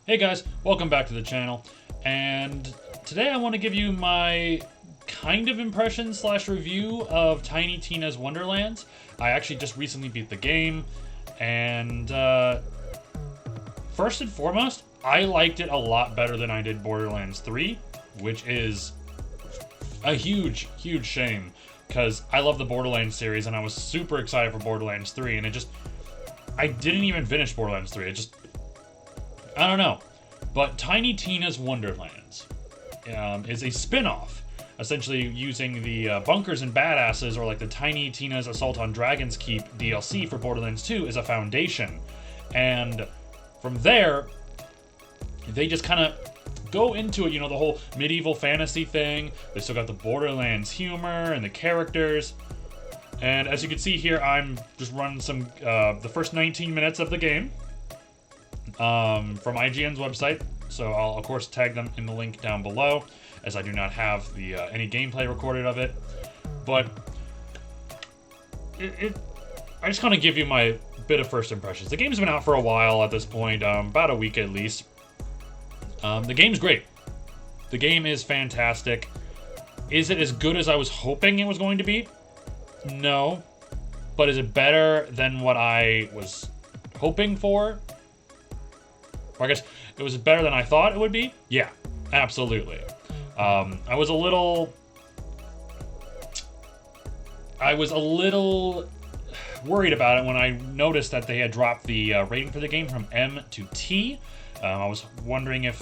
Hey guys, welcome back to the channel, and today I want to give you my kind of impression slash review of Tiny Tina's Wonderlands. I actually just recently beat the game, and first and foremost, I liked it a lot better than I did Borderlands 3, which is a huge shame, because I love the Borderlands series, and I was super excited for Borderlands 3, and I didn't even finish Borderlands 3, I don't know. But Tiny Tina's Wonderlands is a spin-off, essentially using the Bunkers and Badasses, or like the Tiny Tina's Assault on Dragon's Keep DLC for Borderlands 2 as a foundation. And from there, they just kind of go into it, the whole medieval fantasy thing. They still got the Borderlands humor and the characters. And as you can see here, I'm just running the first 19 minutes of the game. From IGN's website, so I'll of course tag them in the link down below, as I do not have any gameplay recorded of it. But I just kind of give you my bit of first impressions. The game's been out for a while at this point, about a week at least. The game's great. The game is fantastic. Is it as good as I was hoping it was going to be? No. But is it better than what I was hoping for? Or I guess it was better than I thought it would be? Yeah, absolutely. I was a little worried about it when I noticed that they had dropped the rating for the game from M to T. I was wondering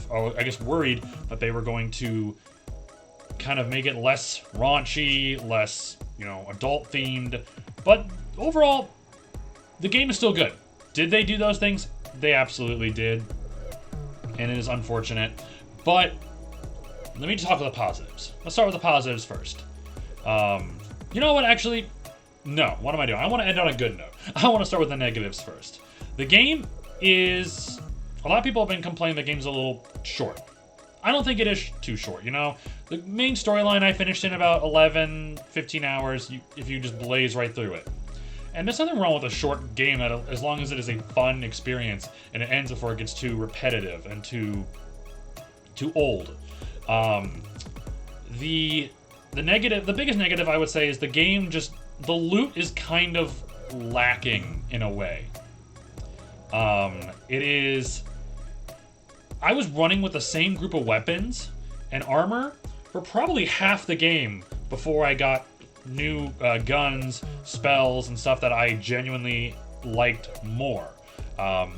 worried that they were going to kind of make it less raunchy, less, adult themed. But overall, the game is still good. Did they do those things? They absolutely did. And it is unfortunate. But let me just talk about the positives. Let's start with the positives first. You know what, actually? No, what am I doing? I want to end on a good note. I want to start with the negatives first. The game is... A lot of people have been complaining the game's a little short. I don't think it is too short, The main storyline I finished in about 11, 15 hours, if you just blaze right through it. And there's nothing wrong with a short game as long as it is a fun experience and it ends before it gets too repetitive and too old. The biggest negative I would say is the loot is kind of lacking in a way. I was running with the same group of weapons and armor for probably half the game before I got new guns, spells, and stuff that I genuinely liked more.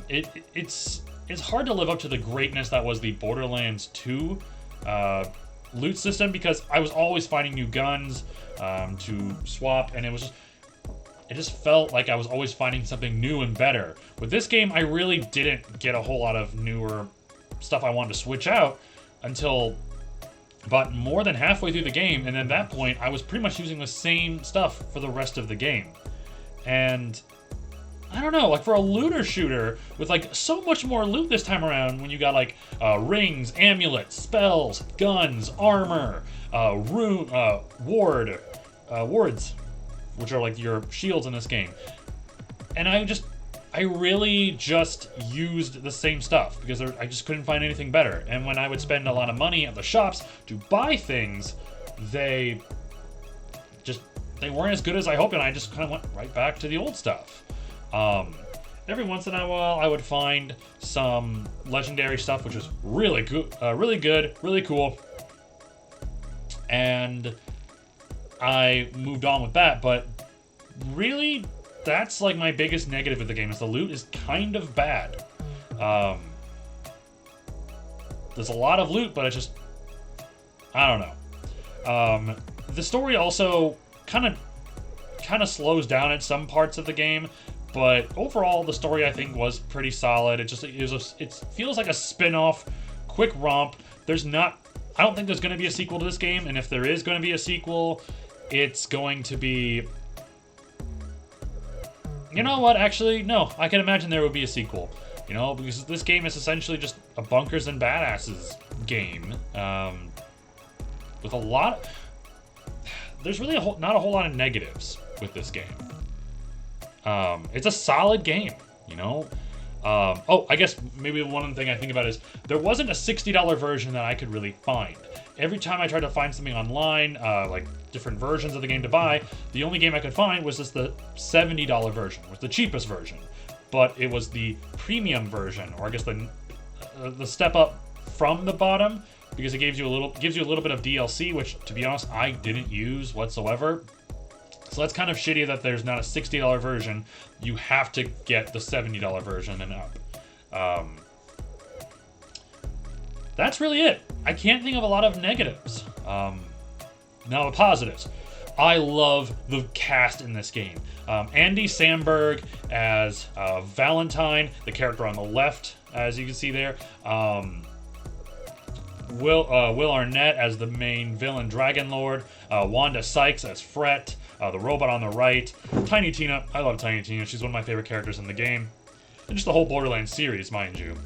It's hard to live up to the greatness that was the Borderlands 2 loot system, because I was always finding new guns to swap, and it just felt like I was always finding something new and better. With this game, I really didn't get a whole lot of newer stuff I wanted to switch out until about more than halfway through the game, and at that point, I was pretty much using the same stuff for the rest of the game. And I don't know, for a looter shooter with so much more loot this time around, when you got rings, amulets, spells, guns, armor, wards, which are your shields in this game. And I really just used the same stuff because I just couldn't find anything better. And when I would spend a lot of money at the shops to buy things, they weren't as good as I hoped, and I just kind of went right back to the old stuff. Every once in a while, I would find some legendary stuff, which was really good, really cool, and I moved on with that. But really, that's my biggest negative with the game, is the loot is kind of bad. There's a lot of loot, but it's just, I don't know. The story also kind of slows down at some parts of the game, but overall the story I think was pretty solid. It feels like a spin-off, quick romp. I don't think there's going to be a sequel to this game, and if there is going to be a sequel, it's going to be... You know what? Actually, no. I can imagine there would be a sequel. Because this game is essentially just a Bunkers and Badasses game. With a lot... There's really not a whole lot of negatives with this game. It's a solid game, Oh, I guess maybe one thing I think about is there wasn't a $60 version that I could really find. Every time I tried to find something online, like different versions of the game to buy, the only game I could find was just the $70 version, was the cheapest version. But it was the premium version, or I guess the step up from the bottom, because it gives you a little bit of DLC, which, to be honest, I didn't use whatsoever. So that's kind of shitty that there's not a $60 version. You have to get the $70 version and up. That's really it. I can't think of a lot of negatives. Now the positives. I love the cast in this game. Andy Samberg as Valentine, the character on the left, as you can see there. Will Arnett as the main villain, Dragon Lord. Wanda Sykes as Fret. The robot on the right. Tiny Tina. I love Tiny Tina. She's one of my favorite characters in the game. And just the whole Borderlands series, mind you.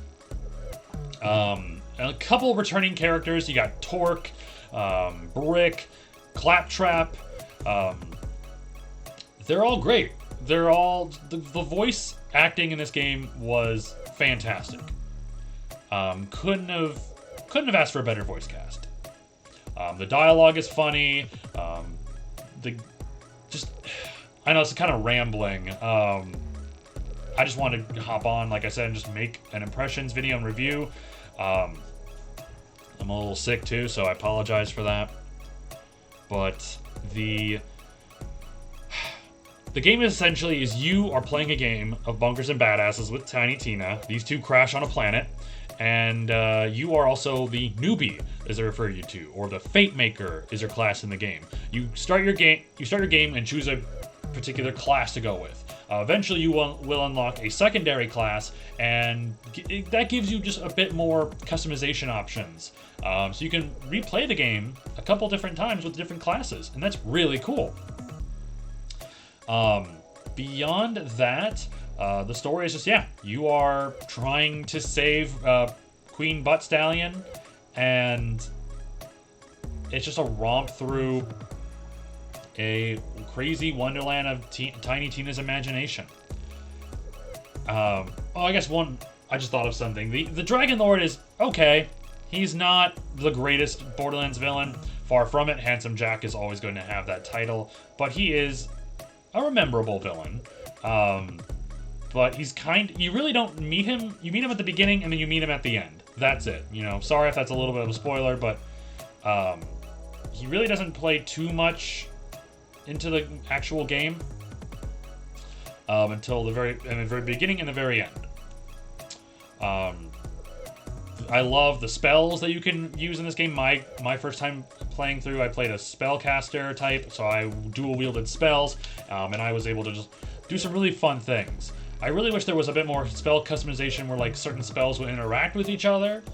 And a couple returning characters. You got Torque, Brick, Claptrap. They're all great. They're all... The voice acting in this game was fantastic. Couldn't have asked for a better voice cast. The dialogue is funny. I know it's kind of rambling. I just wanted to hop on, like I said, and just make an impressions video and review. I'm a little sick too, so I apologize for that. But the game essentially is you are playing a game of bunkers and badasses with Tiny Tina. These two crash on a planet, and you are also the newbie, as they refer you to, or the Fate Maker is your class in the game. You start your game and choose a particular class to go with. Eventually, you will unlock a secondary class, and that gives you just a bit more customization options. So you can replay the game a couple different times with different classes, and that's really cool. Beyond that, the story is just, you are trying to save Queen Butt Stallion, and it's just a romp through a crazy wonderland of Tiny Tina's imagination. I just thought of something. The Dragon Lord is okay. He's not the greatest Borderlands villain. Far from it. Handsome Jack is always going to have that title, but he is a rememberable villain. But he's you really don't meet him. You meet him at the beginning, and then you meet him at the end. That's it. Sorry if that's a little bit of a spoiler, but he really doesn't play too much into the actual game until the very beginning and the very end. I love the spells that you can use in this game. My first time playing through, I played a spellcaster type, so I dual wielded spells, and I was able to just do some really fun things. I really wish there was a bit more spell customization where like certain spells would interact with each other,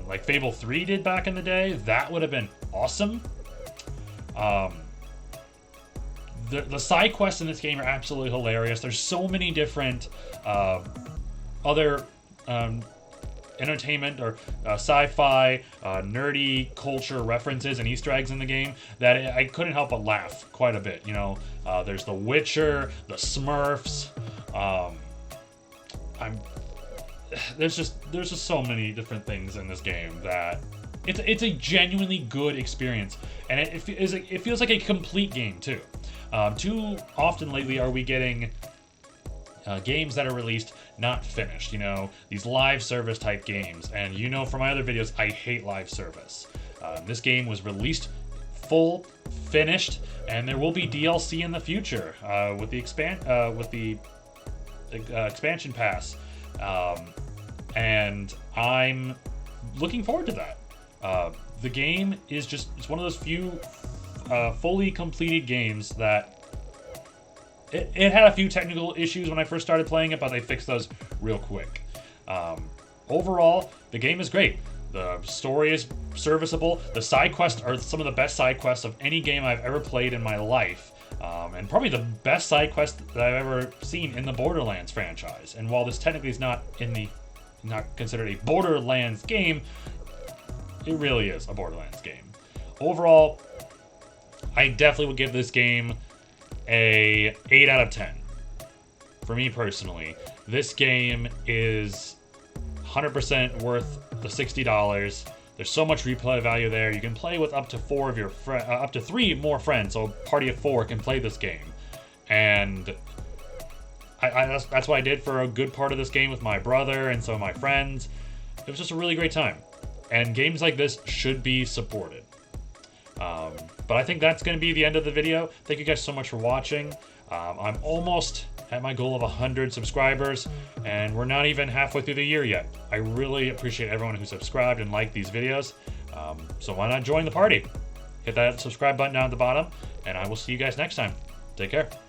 like Fable 3 did back in the day. That would have been awesome. The side quests in this game are absolutely hilarious. There's so many different other entertainment or sci-fi, nerdy culture references and Easter eggs in the game that I couldn't help but laugh quite a bit. There's The Witcher, the Smurfs. There's just so many different things in this game that it's a genuinely good experience, and it feels like a complete game too. Too often lately are we getting games that are released not finished, these live service type games. And from my other videos, I hate live service. This game was released full, finished, and there will be DLC in the future with the expansion pass. And I'm looking forward to that. The game is it's one of those few fully completed games that it had a few technical issues when I first started playing it, but they fixed those real quick. Overall, the game is great. The story is serviceable. The side quests are some of the best side quests of any game I've ever played in my life. And probably the best side quest that I've ever seen in the Borderlands franchise. And while this technically is not considered a Borderlands game, it really is a Borderlands game. Overall, I definitely would give this game a 8 out of 10. for me personally, this game is 100% worth the $60. There's so much replay value there. You can play with up to up to 3 more friends. So a party of 4 can play this game, and that's what I did for a good part of this game with my brother and some of my friends. It was just a really great time, and games like this should be supported. But I think that's going to be the end of the video. Thank you guys so much for watching. I'm almost at my goal of 100 subscribers, and we're not even halfway through the year yet. I really appreciate everyone who subscribed and liked these videos. So why not join the party? Hit that subscribe button down at the bottom, and I will see you guys next time. Take care.